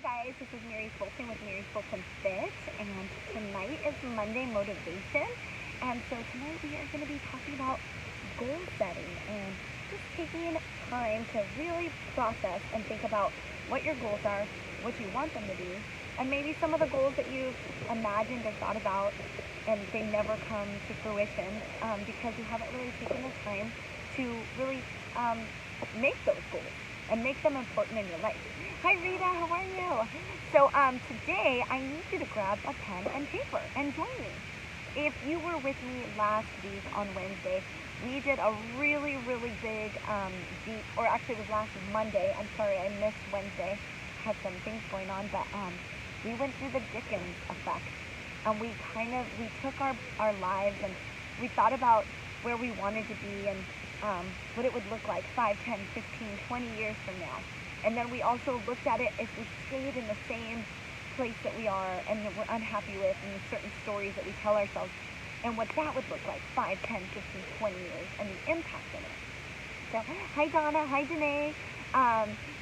guys, this is Mary Fulton with Mary Fulton Fit, and tonight is Monday Motivation. And so tonight we are going to be talking about goal setting and just taking time to really process and think about what your goals are, what you want them to be, and maybe some of the goals that you've imagined or thought about and they never come to fruition because you haven't really taken the time to really make those goals and make them important in your life. Hi Rita, how are you? So today I need you to grab a pen and paper and join me. If you were with me last week on Wednesday, we did a really big deep, or actually it was last Monday. I'm sorry, I missed Wednesday. Had some things going on, but we went through the Dickens effect. And we took our lives and we thought about where we wanted to be and what it would look like 5, 10, 15, 20 years from now. And then we also looked at it if we stayed in the same place that we are and that we're unhappy with, and the certain stories that we tell ourselves, and what that would look like 5, 10, 15, 20 years and the impact in it. So, hi Donna, hi Janae.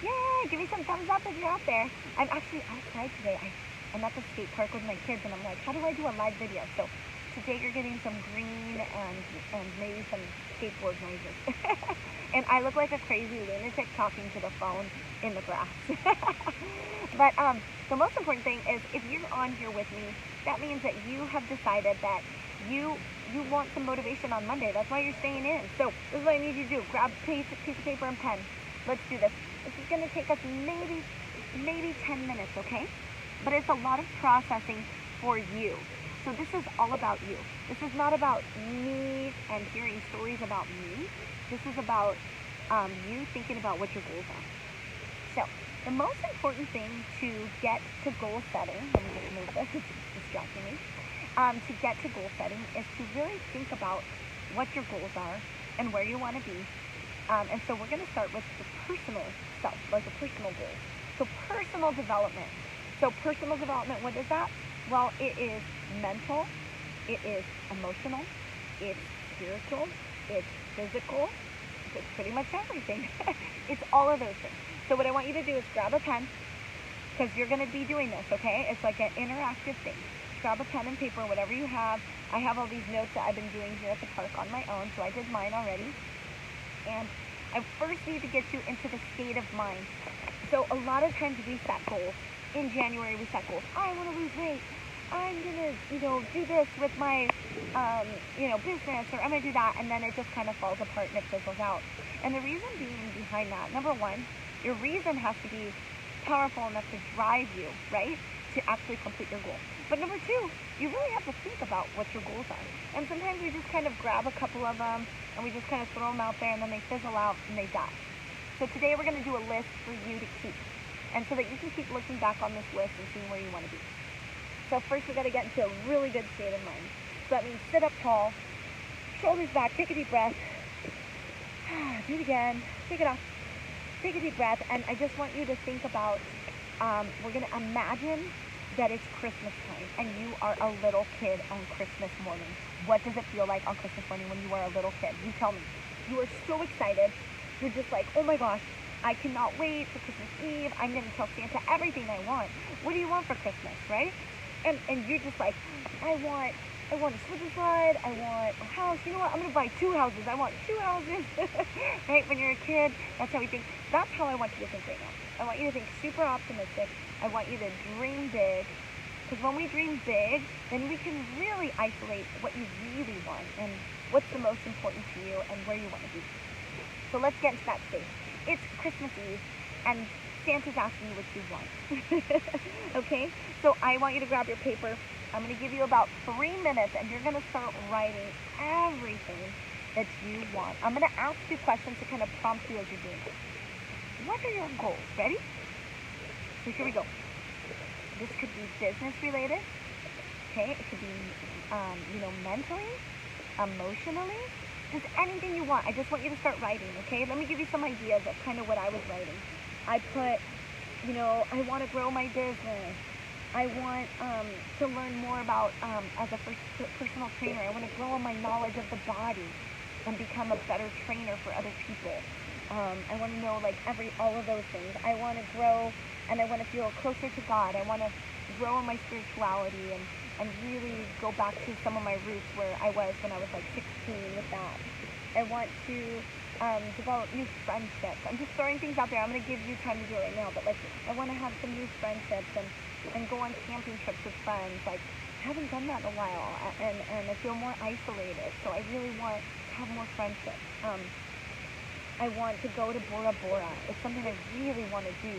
Yay, give me some thumbs up if you're out there. I'm actually outside today. I'm at the skate park with my kids, and I'm like, how do I do a live video? So today you're getting some green and maybe some skateboard noises. And I look like a crazy lunatic talking to the phone in the grass. But the most important thing is if you're on here with me, that means that you have decided that you want some motivation on Monday. That's why you're staying in. So this is what I need you to do. Grab a piece of paper and pen. Let's do this. This is going to take us maybe 10 minutes, okay? But it's a lot of processing for you. So this is all about you. This is not about me and hearing stories about me. This is about you thinking about what your goals are. So the most important thing to get to goal setting, let me just move this, it's distracting me. To get to goal setting is to really think about what your goals are and where you want to be. And so we're going to start with the personal self, like the personal goals. So personal development. So personal development, what is that? Well, it is mental, it is emotional, it's spiritual, it's physical, it's pretty much everything. It's all of those things. So what I want you to do is grab a pen, because you're going to be doing this, okay? It's like an interactive thing. Grab a pen and paper, whatever you have. I have all these notes that I've been doing here at the park on my own, so I did mine already. And I first need to get you into the state of mind. So a lot of times we set goals. In January we set goals. I want to lose weight. I'm gonna, do this with my, business, or I'm gonna do that, and then it just kind of falls apart and it fizzles out. And the reason being behind that, number one, your reason has to be powerful enough to drive you, right, to actually complete your goal. But number two, you really have to think about what your goals are. And sometimes we just kind of grab a couple of them and we just kind of throw them out there, and then they fizzle out and they die. So today we're gonna do a list for you to keep, and so that you can keep looking back on this list and seeing where you want to be. So first we got to get into a really good state of mind. So that means sit up tall, shoulders back, take a deep breath. Do it again, take it off, take a deep breath, and I just want you to think about, we're going to imagine that it's Christmas time and you are a little kid on Christmas morning. What does it feel like on Christmas morning when you are a little kid? You tell me. You are so excited. You're just like, oh my gosh, I cannot wait for Christmas Eve. I'm going to tell Santa everything I want. What do you want for Christmas, right? And you're just like, I want a slipper slide. I want a house. You know what? I'm going to buy 2 houses. I want 2 houses. Right? When you're a kid, that's how we think. That's how I want you to think right now. I want you to think super optimistic. I want you to dream big. Because when we dream big, then we can really isolate what you really want and what's the most important to you and where you want to be. So let's get into that stage. It's Christmas Eve, and Santa's asking you what you want. Okay? So I want you to grab your paper. I'm going to give you about 3 minutes, and you're going to start writing everything that you want. I'm going to ask you questions to kind of prompt you as you're doing it. What are your goals? Ready? So here we go. This could be business related. Okay? It could be, mentally, emotionally. Just anything you want. I just want you to start writing, okay? Let me give you some ideas of kind of what I was writing. I put, I want to grow my business. I want to learn more about, as a personal trainer, I want to grow my knowledge of the body and become a better trainer for other people. I want to know all of those things. I want to grow and I want to feel closer to God. I want to grow in my spirituality and really go back to some of my roots where I was when I was like 16 with that. I want to develop new friendships. I'm just throwing things out there. I'm going to give you time to do it right now, but like I want to have some new friendships and go on camping trips with friends. Like I haven't done that in a while, and I feel more isolated. So I really want to have more friendships. I want to go to Bora Bora. It's something I really want to do.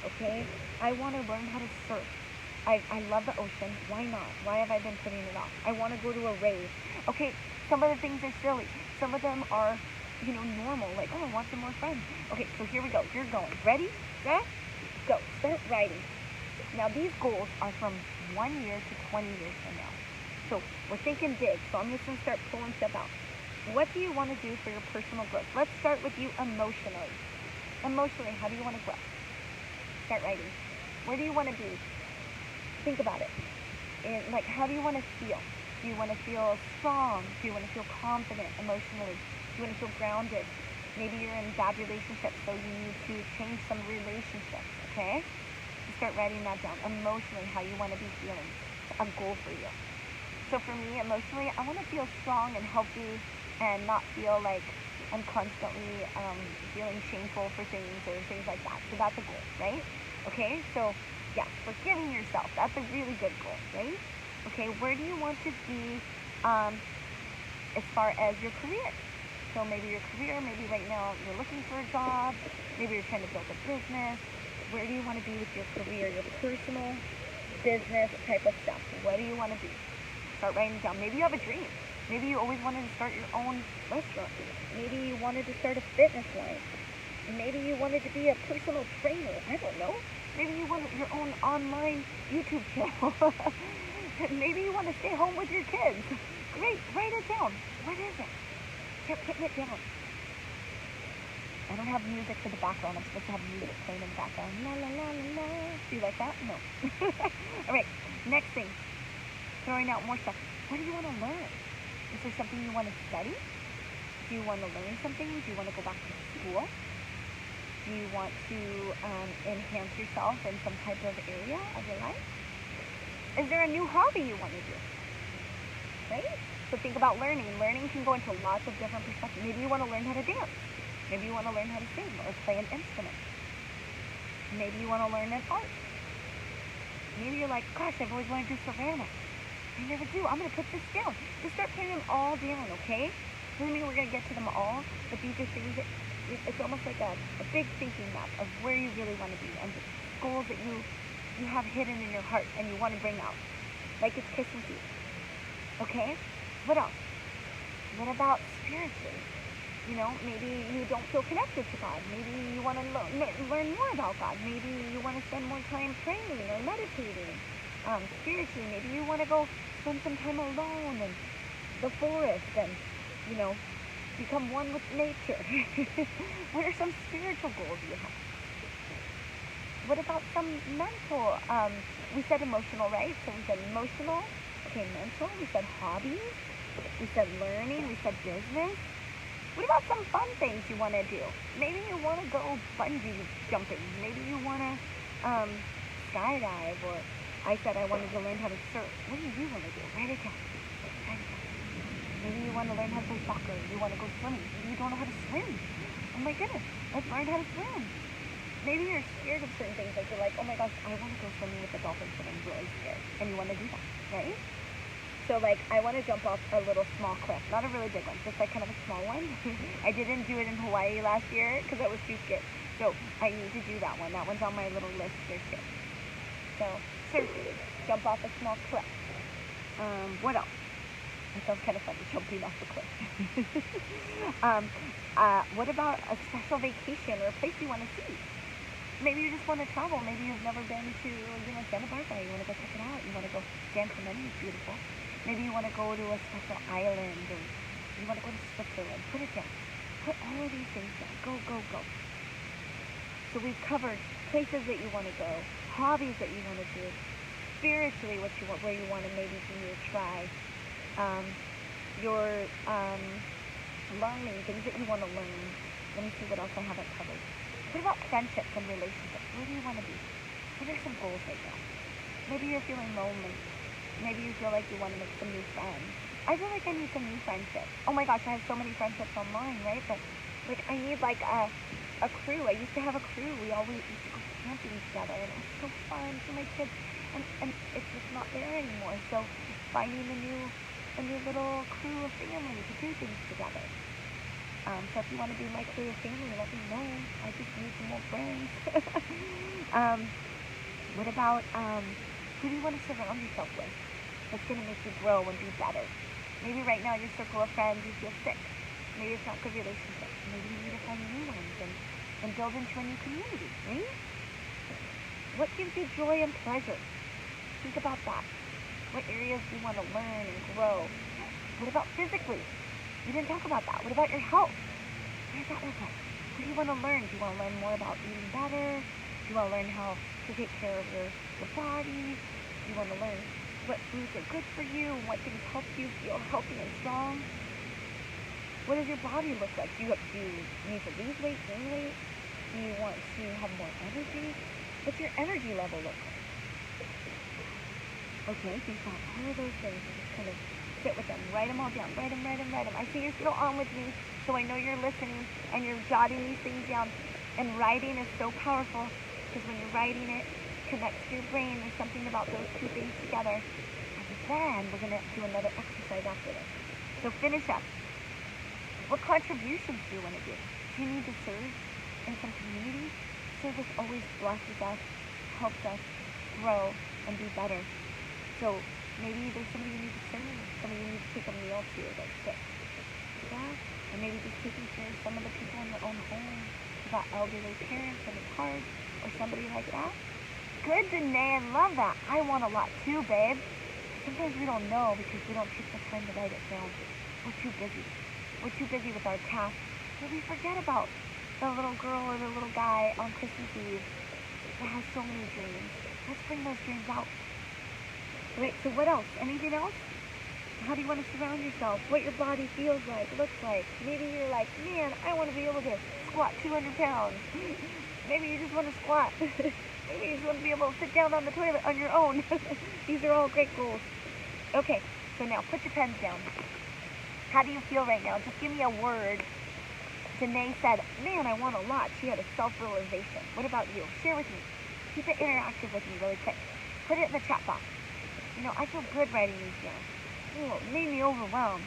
Okay? I want to learn how to surf. I love the ocean. Why not? Why have I been putting it off? I want to go to a rave. Okay, some of the things are silly. Some of them are, normal. Like, oh, I want some more friends. Okay, so here we go. You're going. Ready? Set? Go. Start writing. Now, these goals are from 1 year to 20 years from now. So we're thinking big. So I'm just going to start pulling stuff out. What do you want to do for your personal growth? Let's start with you emotionally. Emotionally, how do you want to grow? Start writing. Where do you want to be? Think about it. And like, how do you want to feel? Do you want to feel strong? Do you want to feel confident emotionally? Do you want to feel grounded? Maybe you're in bad relationships, so you need to change some relationships, okay? You start writing that down. Emotionally, how you want to be feeling. It's a goal for you. So for me, emotionally, I want to feel strong and healthy and not feel like I'm constantly feeling shameful for things or things like that. So that's a goal, right? Okay, so yeah, forgiving yourself. That's a really good goal, right? Okay, where do you want to be as far as your career? So maybe your career, maybe right now you're looking for a job, maybe you're trying to build a business. Where do you want to be with your career, your personal business type of stuff? What do you want to be? Start writing it down. Maybe you have a dream. Maybe you always wanted to start your own restaurant. Maybe you wanted to start a fitness line. Maybe you wanted to be a personal trainer. I don't know. Maybe you want your own online YouTube channel. Maybe you want to stay home with your kids. Great, write it down. What is it? Start putting it down. I don't have music for the background. I'm supposed to have music playing in the background. La la la la la. Do you like that? No. All right, next thing. Throwing out more stuff. What do you want to learn? Is there something you want to study? Do you want to learn something? Do you want to go back to school? Do you want to enhance yourself in some type of area of your life? Is there a new hobby you want to do? Right? So think about learning. Learning can go into lots of different perspectives. Maybe you want to learn how to dance. Maybe you want to learn how to sing or play an instrument. Maybe you want to learn an art. Maybe you're like, gosh, I've always wanted to do ceramics. I never do. I'm going to put this down. Just start putting them all down, okay? Doesn't mean we're going to get to them all, but these are things that it's almost like a big thinking map of where you really want to be and the goals that you have hidden in your heart and you want to bring out. Like it's Christmas Eve. Okay? What else? What about spiritually? Maybe you don't feel connected to God. Maybe you want to learn more about God. Maybe you want to spend more time praying or meditating. Spiritually, maybe you want to go spend some time alone in the forest and, become one with nature. What are some spiritual goals you have? What about some mental? We said emotional, right? So we said emotional. Okay, mental. We said hobbies. We said learning. We said business. What about some fun things you want to do? Maybe you want to go bungee jumping. Maybe you want to skydive. Or I said I wanted to learn how to surf. What do you want to do? Write it down. Write it down. Maybe you want to learn how to play soccer. You want to go swimming. Maybe you don't know how to swim. Oh my goodness, let's learn how to swim. Maybe you're scared of certain things. Like you're like, oh my gosh, I want to go swimming with the dolphins, but I'm really scared. And you want to do that, right? So like, I want to jump off a little small cliff. Not a really big one, just like kind of a small one. I didn't do it in Hawaii last year because I was too scared. So I need to do that one. That one's on my little list this year. So surfing, jump off a small cliff. What else? It sounds kind of fun, jumping off the cliff. What about a special vacation or a place you want to see? Maybe you just want to travel. Maybe you've never been to, Santa Barbara. You want to go check it out. You want to go San Clemente. It's beautiful. Maybe you want to go to a special island, or you want to go to Switzerland. Put it down. Put all of these things down. Go, go, go. So we've covered places that you want to go, hobbies that you want to do, spiritually what you want, where you want to maybe do or try. Your learning, things that you want to learn. Let me see what else I haven't covered. What about friendships and relationships? Where do you want to be? what are some goals right now? Maybe you're feeling lonely. Maybe you feel like you want to make some new friends. I feel like I need some new friendships. Oh my gosh, I have so many friendships online, right? But like I need like a crew. I used to have a crew. We always used to go camping together, and it was so fun for my kids. And it's just not there anymore. So finding a new little crew of family to do things together. So if you want to be my crew of family, let me know. I just need some more friends. What about who do you want to surround yourself with that's going to make you grow and be better? Maybe right now your circle of friends, you feel sick. Maybe it's not good relationships. Maybe you need to find new ones and build into a new community, right? What gives you joy and pleasure? Think about that. What areas do you want to learn and grow? What about physically? We didn't talk about that. What about your health? What does that look like? What do you want to learn? Do you want to learn more about eating better? Do you want to learn how to take care of your body? Do you want to learn what foods are good for you? What things help you feel healthy and strong? What does your body look like? Do you need to lose weight, gain weight? Do you want to have more energy? What's your energy level look like? Okay, think about all of those things and just kind of sit with them. Write them all down. Write them. I see you're still on with me, so I know you're listening and you're jotting these things down. And writing is so powerful because when you're writing it connects to your brain. There's something about those two things together. And then we're going to do another exercise after this. So finish up. What contributions do you want to do? Do you need to serve in some community? Service always blesses us, helps us grow and be better. So maybe there's somebody you need to serve, somebody you need to take a meal to that's sick. Yeah? Or maybe just taking care of some of the people in your own home. You got elderly parents and it's hard, or somebody like that. Good, Danae, I love that. I want a lot too, babe. Sometimes we don't know because we don't take the time to write it down. We're too busy. We're too busy with our tasks. So we forget about the little girl or the little guy on Christmas Eve that has so many dreams. Let's bring those dreams out. Wait, so what else? Anything else? How do you want to surround yourself? What your body feels like, looks like. Maybe you're like, man, I want to be able to squat 200 pounds. Maybe you just want to squat. Maybe you just want to be able to sit down on the toilet on your own. These are all great goals. Okay, so now put your pens down. How do you feel right now? Just give me a word. Danae said, man, I want a lot. She had a self-realization. What about you? Share with me. Keep it interactive with me really quick. Put it in the chat box. You know, I feel good writing these down. Oh, it made me overwhelmed.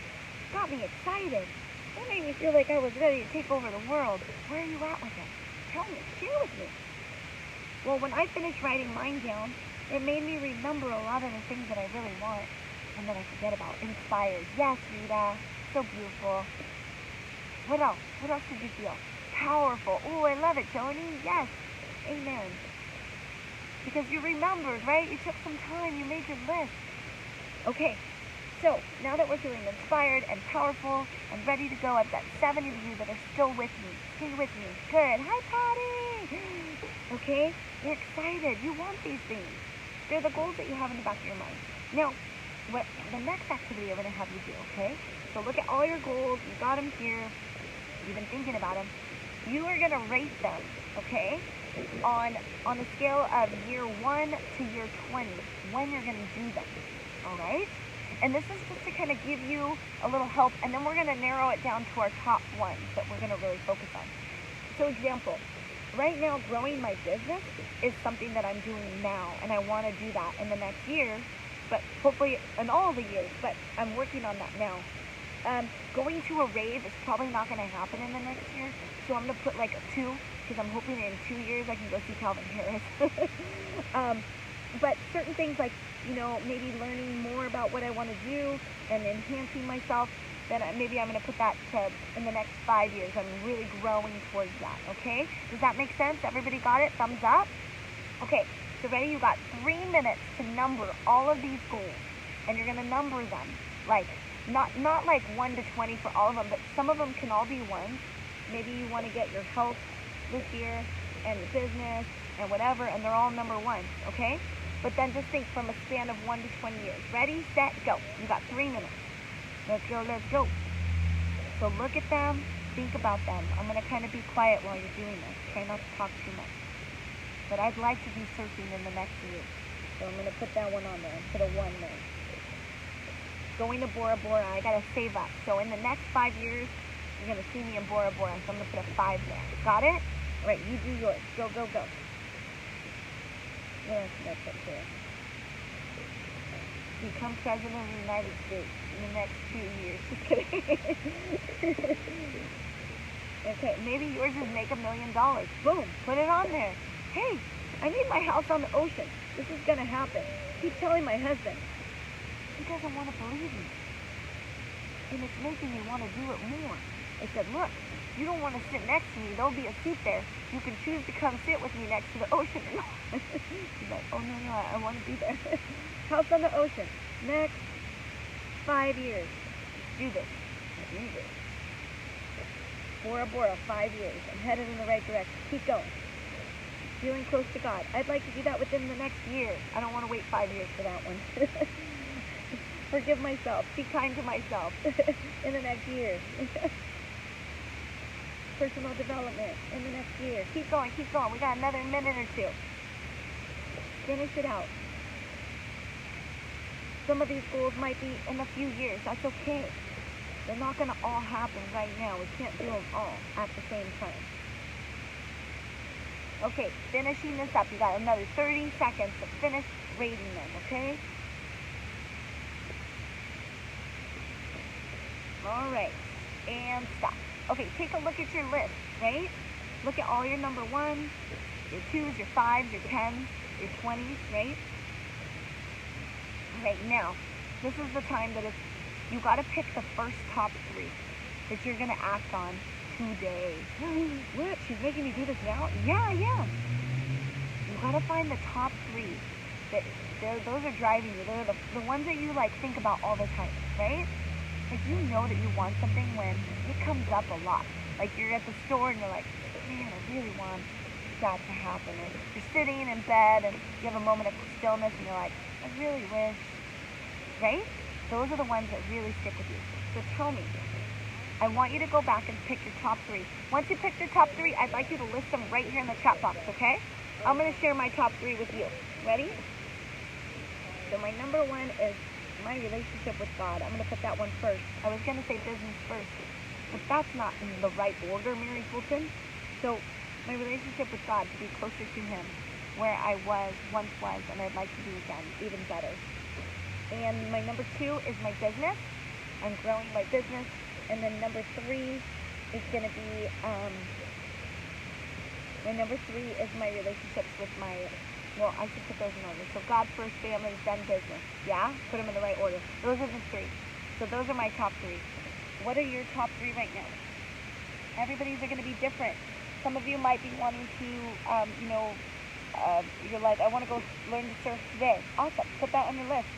Got me excited. That made me feel like I was ready to take over the world. Where are you at with it? Tell me. Share with me. Well, when I finished writing mine down, it made me remember a lot of the things that I really want and that I forget about. Inspired. Yes, Rita. So beautiful. What else? What else did you feel? Powerful. Oh, I love it, Joni. Yes. Amen. Because you remembered, right? You took some time. You made your list. Okay. So, now that we're feeling inspired and powerful and ready to go, I've got 7 of you that are still with me. Stay with me. Good. Hi, Patty. Okay? You're excited. You want these things. They're the goals that you have in the back of your mind. Now, what the next activity I'm going to have you do, okay? So look at all your goals. You got them here. You've been thinking about them. You are going to rate them, okay? On a scale of year 1 to year 20, when you're going to do them. All right? And this is just to kind of give you a little help, and then we're going to narrow it down to our top ones that we're going to really focus on. So example, right now growing my business is something that I'm doing now, and I want to do that in the next year, but hopefully in all the years, but I'm working on that now. Going to a rave is probably not going to happen in the next year, so I'm going to put like a 2, because I'm hoping in 2 years I can go see Calvin Harris. But certain things like, you know, maybe learning more about what I want to do and enhancing myself, then maybe I'm going to put that to in the next 5 years. I'm really growing towards that, okay? Does that make sense? Everybody got it? Thumbs up? Okay, so ready? You got 3 minutes to number all of these goals, and you're going to number them, like, not like 1 to 20 for all of them, but some of them can all be 1s. Maybe you want to get your health this year and your business and whatever, and they're all number 1s, okay? But then just think from a span of 1 to 20 years. Ready, set, go. You got 3 minutes. Let's go, let's go. So look at them, think about them. I'm going to kind of be quiet while you're doing this. Try not to talk too much. but I'd like to do surfing in the next year. So I'm going to put that one on there and put a 1 there. Going to Bora Bora, I got to save up. So in the next 5 years, you're going to see me in Bora Bora. So I'm going to put a 5 there. Got it? All right, you do yours. Go, go, go. What else did I put here? Become president of the United States in the next few years. Just kidding. Okay, maybe yours is make $1 million. Boom, put it on there. Hey, I need my house on the ocean. This is going to happen. Keep telling my husband. He doesn't want to believe me. And it's making me want to do it more. I said, look, you don't want to sit next to me. There'll be a seat there. You can choose to come sit with me next to the ocean. He's like, oh, no, I want to be there. House on the ocean. Next 5 years. Let's do this. Let's do this. Bora Bora, 5 years. I'm headed in the right direction. Keep going. Feeling close to God. I'd like to do that within the next year. I don't want to wait 5 years for that one. Forgive myself. Be kind to myself in the next year. Personal development in the next year. Keep going, keep going. We got another minute or two. Finish it out. Some of these goals might be in a few years. That's okay. They're not going to all happen right now. We can't do them all at the same time. Okay, finishing this up. You got another 30 seconds to finish rating them, okay? All right, and stop. Okay, take a look at your list, right? Look at all your number 1s, your 2s, your 5s, your 10s, your 20s, right? Right now, this is the time that you got to pick the first top 3 that you're going to act on today. What? She's making me do this now? Yeah. You got to find the top 3 that those are driving you. They're the ones that you like think about all the time, right? Like you know that you want something when it comes up a lot. Like you're at the store and you're like, man, I really want that to happen. Or you're sitting in bed and you have a moment of stillness and you're like, I really wish, right? Those are the ones that really stick with you. So tell me, I want you to go back and pick your top 3. Once you pick your top 3, I'd like you to list them right here in the chat box, okay? I'm going to share my top 3 with you. Ready? So my number 1 is my relationship with God. I'm going to put that one first. I was going to say business first, but that's not in the right order, Mary Fulton. So my relationship with God, to be closer to Him, where I once was, and I'd like to be again, even better. And my number 2 is my business. I'm growing my business. And then number 3 is going to be, my number 3 is my relationships with well, I should put those in order. So God first, family, then business. Yeah? Put them in the right order. Those are the 3. So those are my top 3. What are your top 3 right now? Everybody's are going to be different. Some of you might be wanting to, you're like, I want to go learn to surf today. Awesome. Put that on your list.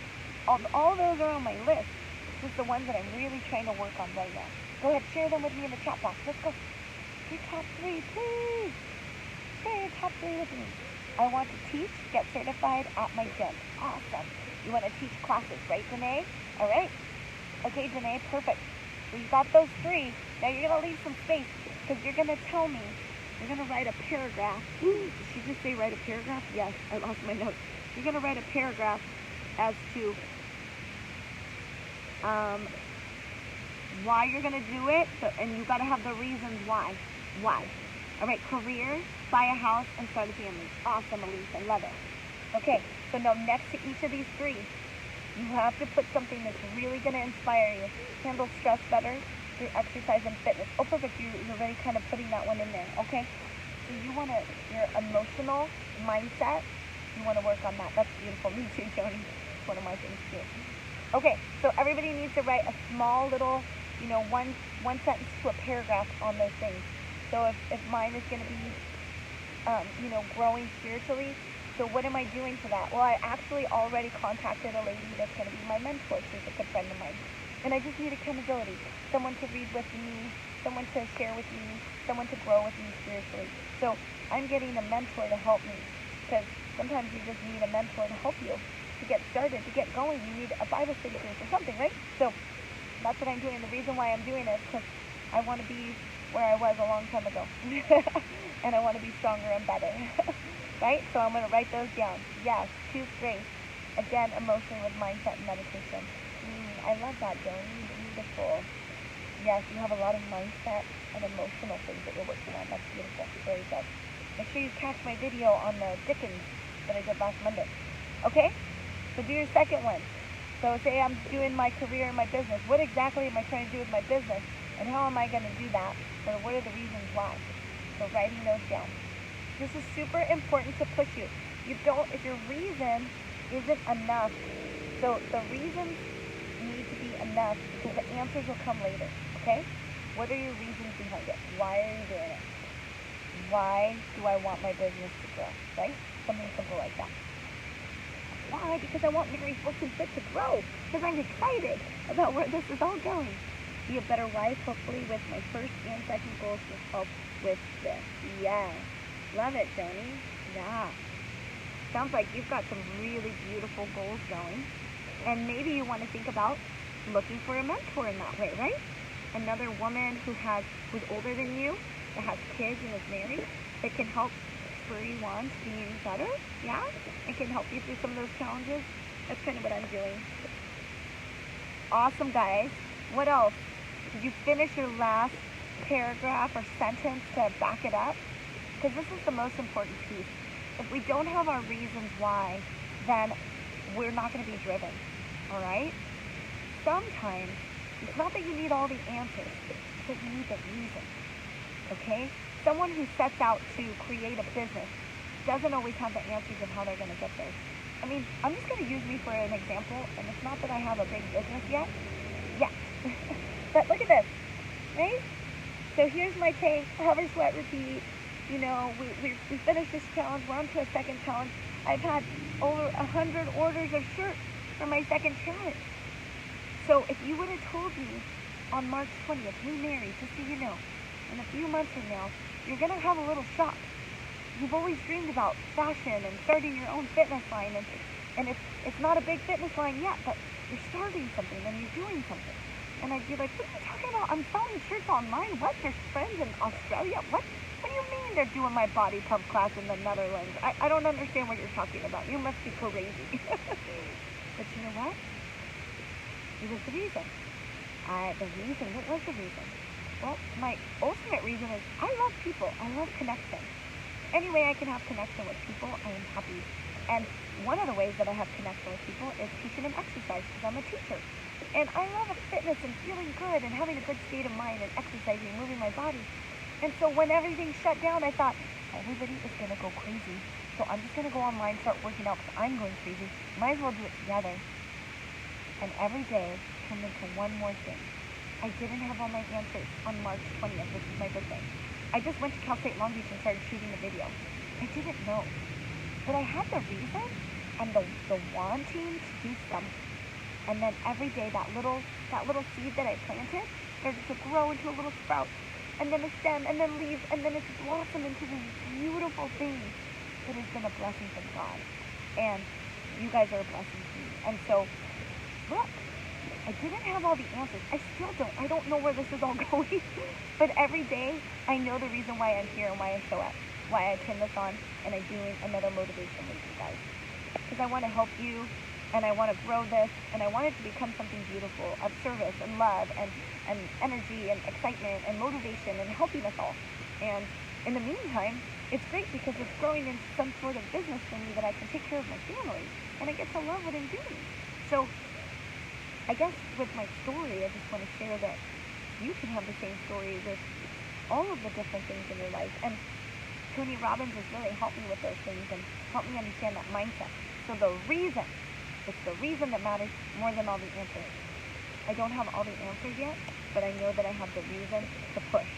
All those are on my list. It's just the ones that I'm really trying to work on right now. Go ahead, share them with me in the chat box. Let's go. Your top 3, please. Share your top 3 with me. I want to teach, get certified at my gym. Awesome. You want to teach classes, right, Danae? All right. Okay, Danae, perfect. So you got those 3. Now you're going to leave some space because you're going to tell me, you're going to write a paragraph. Did she just say write a paragraph? Yes, I lost my notes. You're going to write a paragraph as to why you're going to do it, and you got to have the reasons why. Why? All right, career, buy a house, and start a family. Awesome, Elise. I love it. Okay, so now next to each of these 3, you have to put something that's really going to inspire you. Handle stress better through exercise and fitness. Oh, perfect. You're already kind of putting that one in there. Okay? So you want to, your emotional mindset, you want to work on that. That's beautiful. Me too, Joni. It's one of my things too. Okay, so everybody needs to write a small little, one sentence to a paragraph on those things. So if mine is going to be, growing spiritually, so what am I doing for that? Well, I actually already contacted a lady that's going to be my mentor. She's a good friend of mine. And I just need accountability. Someone to read with me, someone to share with me, someone to grow with me spiritually. So I'm getting a mentor to help me. Because sometimes you just need a mentor to help you. To get started, to get going, you need a Bible study group or something, right? So that's what I'm doing. The reason why I'm doing it is because I want to be where I was a long time ago. And I want to be stronger and better. right? So I'm going to write those down. Yes, choose grace. Again, emotion with mindset and meditation. I love that, Joni. Beautiful. Yes, you have a lot of mindset and emotional things that you're working on. That's beautiful. Very good. Make sure you catch my video on the Dickens that I did last Monday. Okay? So do your second one. So say I'm doing my career and my business. What exactly am I trying to do with my business? And how am I going to do that? Or what are the reasons why? So writing those down. This is super important to push you. If your reason isn't enough, so the reasons need to be enough because the answers will come later, okay? What are your reasons behind it? Why are you doing it? Why do I want my business to grow, right? Something simple like that. Why? Because I want Mary Fulton Fit to grow. Because I'm excited about where this is all going. Be a better wife, hopefully, with my first and second goals to help with this. Yeah. Love it, Joni. Yeah. Sounds like you've got some really beautiful goals going. And maybe you want to think about looking for a mentor in that way, right? Another woman who's older than you, that has kids and is married, that can help spur you on to being better, yeah? And can help you through some of those challenges. That's kind of what I'm doing. Awesome, guys. What else? Did you finish your last paragraph or sentence to back it up? Because this is the most important piece. If we don't have our reasons why, then we're not going to be driven, all right? Sometimes, it's not that you need all the answers, it's that you need the reason, okay? Someone who sets out to create a business doesn't always have the answers of how they're going to get there. I mean, I'm just going to use me for an example, and it's not that I have a big business yet. But look at this, right? So here's my tank, hover, sweat, repeat. You know, we finished this challenge. We're on to a second challenge. I've had over 100 orders of shirts for my second challenge. So if you would have told me on March 20th, hey Mary, just so you know, in a few months from now, you're going to have a little shop. You've always dreamed about fashion and starting your own fitness line. And it's not a big fitness line yet, but you're starting something and you're doing something. And I'd be like, what are you talking about? I'm selling shirts online. What? There's friends in Australia? What do you mean they're doing my body pump class in the Netherlands? I don't understand what you're talking about. You must be crazy. But you know what? It was the reason. What was the reason? Well, my ultimate reason is I love people. I love connection. Any way I can have connection with people, I am happy. And one of the ways that I have connection with people is teaching them exercise because I'm a teacher. And I love fitness and feeling good and having a good state of mind and exercising, moving my body. And so when everything shut down, I thought, everybody is going to go crazy. So I'm just going to go online, start working out because I'm going crazy. Might as well do it together. And every day turned into one more thing. I didn't have all my answers on March 20th, which is my birthday. I just went to Cal State Long Beach and started shooting the video. I didn't know. But I had the reason and the wanting to do something. And then every day that little seed that I planted started to grow into a little sprout. And then a stem, and then leaves, and then it's blossomed into this beautiful thing that has been a blessing from God. And you guys are a blessing to me. And so, look, I didn't have all the answers. I still don't. I don't know where this is all going. But every day, I know the reason why I'm here and why I show up, why I turn this on, and I'm doing another motivation with you guys. Because I want to help you, and I want to grow this, and I want it to become something beautiful of service and love and energy and excitement and motivation and helping us all. And in the meantime, it's great because it's growing into some sort of business for me that I can take care of my family, and I get to love what I'm doing. So I guess with my story, I just want to share that you can have the same story with all of the different things in your life. And Tony Robbins has really helped me with those things and helped me understand that mindset. So it's the reason that matters more than all the answers. I don't have all the answers yet, but I know that I have the reason to push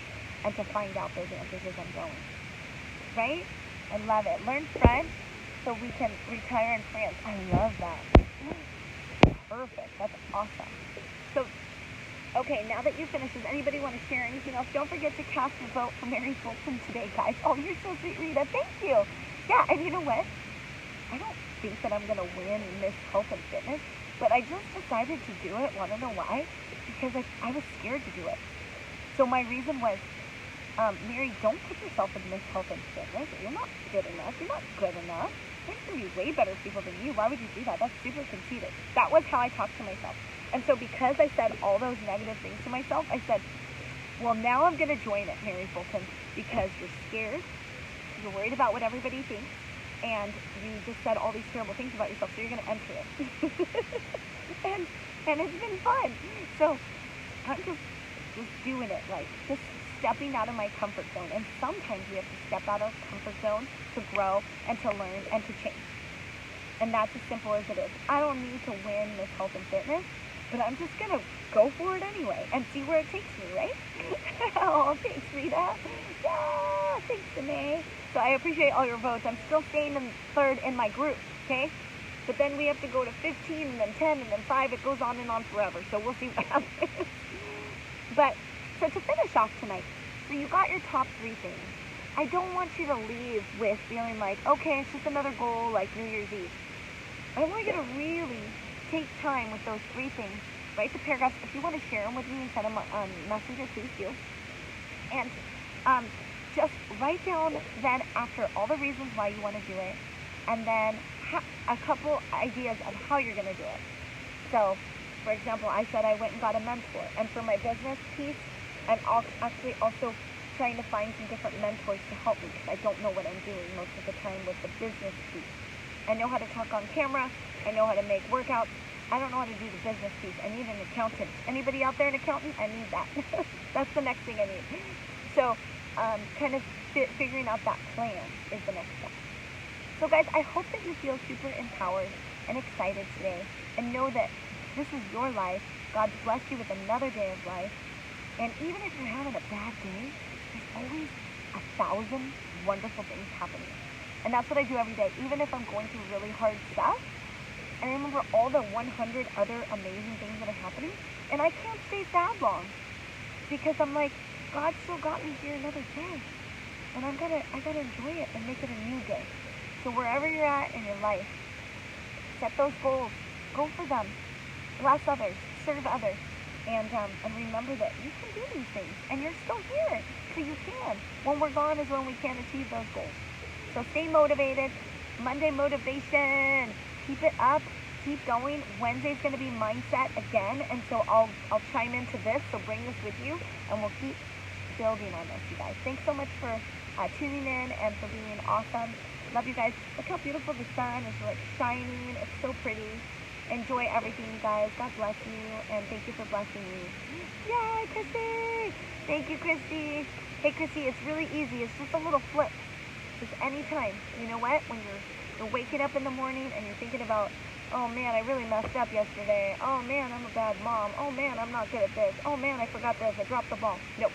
and to find out those answers as I'm going. Right? I love it. Learn French so we can retire in France. I love that. Perfect. That's awesome. So, okay, now that you finished, does anybody want to share anything else? Don't forget to cast your vote for Mary Fulton today, guys. Oh, you're so sweet, Rita. Thank you. Yeah, and you know what? I don't think that I'm going to win Miss Health and Fitness, but I just decided to do it. Want to know why? Because I was scared to do it. So my reason was, Mary, don't put yourself in this health and fitness. You're not good enough. You're not good enough. There's going to be way better people than you. Why would you do that? That's super conceited. That was how I talked to myself. And so because I said all those negative things to myself, I said, well, now I'm going to join it, Mary Fulton, because you're scared. You're worried about what everybody thinks. And you just said all these terrible things about yourself, so you're going to enter it. and it's been fun. So I'm just doing it, like just stepping out of my comfort zone. And sometimes we have to step out of comfort zone to grow and to learn and to change. And that's as simple as it is. I don't need to win this health and fitness, but I'm just going to go for it anyway and see where it takes me, right? Oh, thanks, Rita. Yeah, thanks, Danae. So I appreciate all your votes. I'm still staying in third in my group, okay? But then we have to go to 15 and then 10 and then 5. It goes on and on forever. So we'll see what happens. But so to finish off tonight, so you got your top 3 things. I don't want you to leave with feeling like, okay, it's just another goal like New Year's Eve. I want you to really take time with those 3 things. Write the paragraphs. If you want to share them with me and send them on Messenger, please do. And just write down then after all the reasons why you want to do it, and then a couple ideas of how you're going to do it. So, for example, I said I went and got a mentor. And for my business piece, I'm actually also trying to find some different mentors to help me because I don't know what I'm doing most of the time with the business piece. I know how to talk on camera. I know how to make workouts. I don't know how to do the business piece. I need an accountant. Anybody out there an accountant? I need that. That's the next thing I need. So kind of figuring out that plan is the next step. So guys, I hope that you feel super empowered and excited today and know that this is your life. God's blessed you with another day of life. And even if you're having a bad day, there's always 1,000 wonderful things happening. And that's what I do every day, even if I'm going through really hard stuff. And I remember all the 100 other amazing things that are happening. And I can't stay sad long because I'm like, God still got me here another day. And I gotta enjoy it and make it a new day. So wherever you're at in your life, set those goals. Go for them. Bless others. Serve others. And remember that you can do these things. And you're still here. So you can. When we're gone is when we can't achieve those goals. So stay motivated. Monday motivation. Keep it up. Keep going. Wednesday's going to be mindset again. And so I'll chime into this. So bring this with you. And we'll keep building on this, you guys. Thanks so much for tuning in and for being awesome. Love you guys. Look how beautiful the sun is, like shining. It's so pretty. Enjoy everything, you guys. God bless you, and thank you for blessing me. Yay, Christy! Thank you, Christy. Hey, Christy, it's really easy. It's just a little flip. Just anytime. You know what? When you're waking up in the morning and you're thinking about, oh man, I really messed up yesterday. Oh man, I'm a bad mom. Oh man, I'm not good at this. Oh man, I forgot this. I dropped the ball. Nope.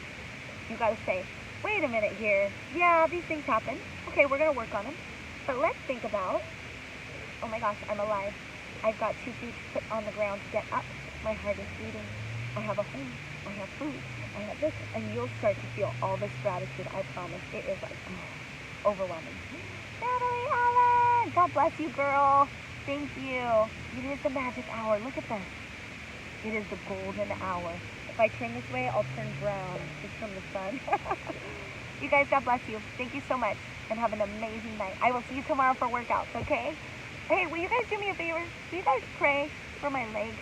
You gotta say, wait a minute here. Yeah, these things happen. Okay, we're gonna work on them. But let's think about, oh my gosh, I'm alive. I've got 2 feet put on the ground to get up. My heart is beating. I have a home. I have food. I have this. And you'll start to feel all this gratitude, I promise. It is like, overwhelming. Natalie Allen! God bless you, girl. Thank you. It is the magic hour. Look at this. It is the golden hour. If I turn this way, I'll turn brown just from the sun. You guys, God bless you. Thank you so much. And have an amazing night. I will see you tomorrow for workouts, okay? Hey, will you guys do me a favor? Will you guys pray for my leg?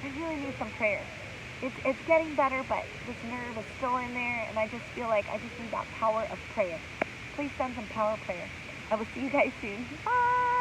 I really need some prayer. It's getting better, but this nerve is still in there, and I just feel like I just need that power of prayer. Please send some power prayer. I will see you guys soon. Bye!